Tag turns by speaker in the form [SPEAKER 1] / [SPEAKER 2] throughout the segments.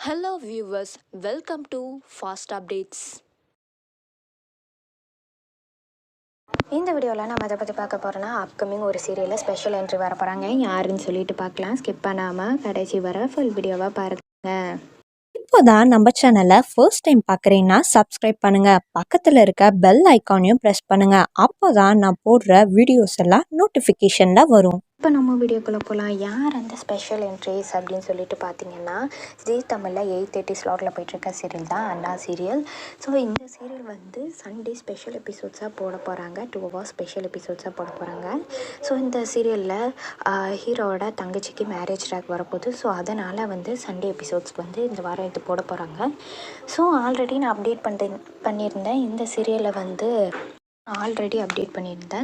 [SPEAKER 1] Hello viewers, welcome to Fast Updates.
[SPEAKER 2] இந்த வீடியோவில் நம்ம அதை பற்றி பார்க்க போகிறோன்னா அப்கமிங் ஒரு சீரியலில் ஸ்பெஷல் என்ட்ரி வர போகிறாங்க. யாருன்னு சொல்லிட்டு பார்க்கலாம். ஸ்கிப் பண்ணாமல் கடைசி வர ஃபுல் வீடியோவாக பாருங்கள்.
[SPEAKER 3] இப்போதான் நம்ம சேனலை ஃபர்ஸ்ட் டைம் பார்க்குறீங்கன்னா சப்ஸ்கிரைப் பண்ணுங்க, பக்கத்தில் இருக்க பெல் ஐக்கானையும் ப்ரெஸ் பண்ணுங்க. அப்போதான் நான் போடுற வீடியோஸ் எல்லாம் நோட்டிஃபிகேஷனில் வரும்.
[SPEAKER 2] இப்போ நம்ம வீடியோக்குள்ளே போகலாம். யார் அந்த ஸ்பெஷல் என்ட்ரிஸ் அப்படின்னு சொல்லிட்டு பார்த்தீங்கன்னா, ஜீ தமிழில் 8:30 ஸ்லாட்டில் போயிட்டுருக்க சீரியல் தான் அண்ணா சீரியல். ஸோ இந்த சீரியல் வந்து சண்டே ஸ்பெஷல் எபிசோட்ஸாக போட போகிறாங்க. 2 hours ஸ்பெஷல் எபிசோட்ஸாக போட போகிறாங்க. ஸோ இந்த சீரியலில் ஹீரோவோட தங்கச்சிக்கு மேரேஜ் ட்ராக் வரப்போகுது. ஸோ அதனால் வந்து சண்டே எபிசோட்ஸ் வந்து இந்த வாரம் இது போட போகிறாங்க. ஸோ ஆல்ரெடி நான் அப்டேட் பண்ணியிருந்தேன். இந்த சீரியலில் வந்து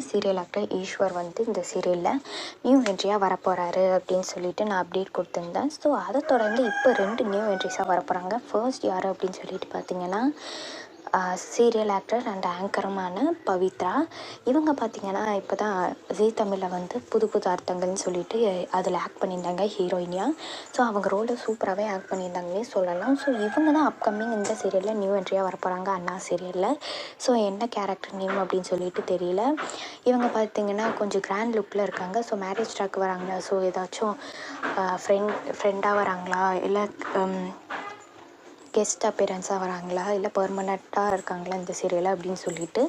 [SPEAKER 2] சீரியல் ஆக்டர் ஈஸ்வர் வந்து இந்த சீரியலில் நியூ என்ட்ரியாக வரப்போகிறாரு அப்படின்னு சொல்லிட்டு நான் அப்டேட் கொடுத்துருந்தேன். ஸோ அதை தொடர்ந்து இப்போ 2 நியூ என்ட்ரிஸாக வரப்போகிறாங்க. ஃபர்ஸ்ட் யார் அப்படின்னு சொல்லிட்டு பார்த்தீங்கன்னா, சீரியல் ஆக்டர் அண்ட் ஆங்கருமான பவித்ரா. இவங்க பார்த்திங்கன்னா இப்போ தான் ஜீ தமிழில் வந்து புது புது அர்த்தங்கள்னு சொல்லிட்டு அதில் ஆக்ட் பண்ணியிருந்தாங்க ஹீரோயினியாக. ஸோ அவங்க ரோலை சூப்பராகவே ஆக்ட் பண்ணியிருந்தாங்கன்னே சொல்லலாம். ஸோ இவங்க தான் அப்கமிங் இந்த சீரியலில் நியூ என்ட்ரியாக வரப்போகிறாங்க அண்ணா சீரியலில். ஸோ என்ன கேரக்டர் நேம் அப்படின்னு சொல்லிட்டு தெரியல. இவங்க பார்த்திங்கன்னா கொஞ்சம் கிராண்ட் லுக்கில் இருக்காங்க. ஸோ மேரேஜ் ட்ராக் வராங்களா, ஸோ ஏதாச்சும் ஃப்ரெண்டாக வராங்களா, இல்லை கெஸ்ட் அப்பியரன்ஸாக வராங்களா, இல்லை பெர்மனண்ட்டாக இருக்காங்களா இந்த சீரியலில் அப்படின்னு சொல்லிட்டு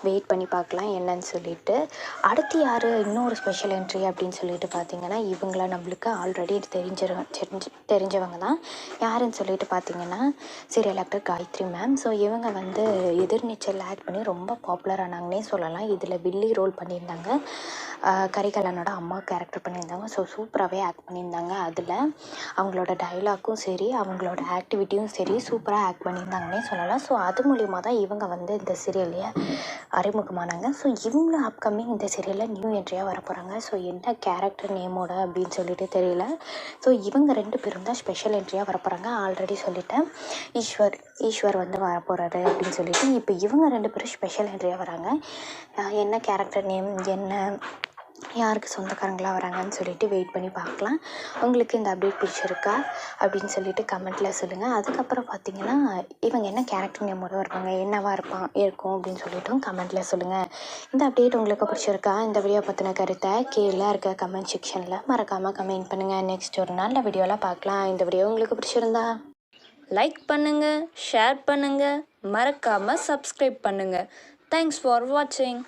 [SPEAKER 2] வெயிட் பண்ணி பார்க்கலாம் என்னன்னு சொல்லிட்டு. அடுத்து யார் இன்னொரு ஸ்பெஷல் என்ட்ரி அப்படின்னு சொல்லிட்டு பார்த்தீங்கன்னா, இவங்கள நம்மளுக்கு ஆல்ரெடி தெரிஞ்சவங்க தான். யாருன்னு சொல்லிட்டு பார்த்தீங்கன்னா, serial actor Gayathri ma'am. So இவங்க வந்து எதிர்நீச்சல் ஆக்ட் பண்ணி ரொம்ப பாப்புலர் ஆனாங்கன்னே சொல்லலாம். இதில் வில்லி ரோல் பண்ணியிருந்தாங்க. கரிகாலனோட அம்மா கேரக்டர் பண்ணியிருந்தாங்க. ஸோ சூப்பராகவே ஆக்ட் பண்ணியிருந்தாங்க. அதில் அவங்களோட டைலாக்கும் சரி, அவங்களோட ஆக்டிவிட்டியும் சரி, சூப்பராக ஆக்ட் பண்ணியிருந்தாங்கன்னே சொல்லலாம். ஸோ அது மூலிமா தான் இவங்க வந்து இந்த சீரியல்லையே அறிமுகமானாங்க. ஸோ இவங்களும் அப்கமிங் இந்த சீரியலில் நியூ என்ட்ரியாக வர போகிறாங்க. ஸோ என்ன கேரக்டர் நேமோட அப்படின்னு சொல்லிட்டு தெரியல. ஸோ இவங்க 2 பேரும் தான் ஸ்பெஷல் என்ட்ரியாக வர போகிறாங்க. ஆல்ரெடி சொல்லிட்டேன், ஈஸ்வர் வந்து வர போகிறாரு அப்படின்னு சொல்லிட்டு. இப்போ இவங்க 2 பேரும் ஸ்பெஷல் என்ட்ரியாக வராங்க. என்ன கேரக்டர் நேம், என்ன யாருக்கு சொந்தக்காரங்களாக வராங்கன்னு சொல்லிட்டு வெயிட் பண்ணி பார்க்கலாம். உங்களுக்கு இந்த அப்டேட் பிடிச்சிருக்கா அப்படின்னு சொல்லிட்டு கமெண்ட்டில் சொல்லுங்கள். அதுக்கப்புறம் பார்த்தீங்கன்னா, இவங்க என்ன கேரக்டர் நேமோட வருவாங்க, என்னவாக இருக்கும் அப்படின்னு சொல்லிட்டும் கமெண்ட்டில் சொல்லுங்கள். இந்த அப்டேட் உங்களுக்கு பிடிச்சிருக்கா? இந்த வீடியோ பற்றின கருத்தை கீழே இருக்க கமெண்ட் செக்ஷனில் மறக்காமல் கமெண்ட் பண்ணுங்கள். நெக்ஸ்ட் ஒரு நல்ல வீடியோவில் பார்க்கலாம். இந்த வீடியோ உங்களுக்கு பிடிச்சிருந்தா
[SPEAKER 1] லைக் பண்ணுங்க, ஷேர் பண்ணுங்க, மறக்காம சப்ஸ்கிரைப் பண்ணுங்க. தேங்க்ஸ் ஃபார் வாட்சிங்.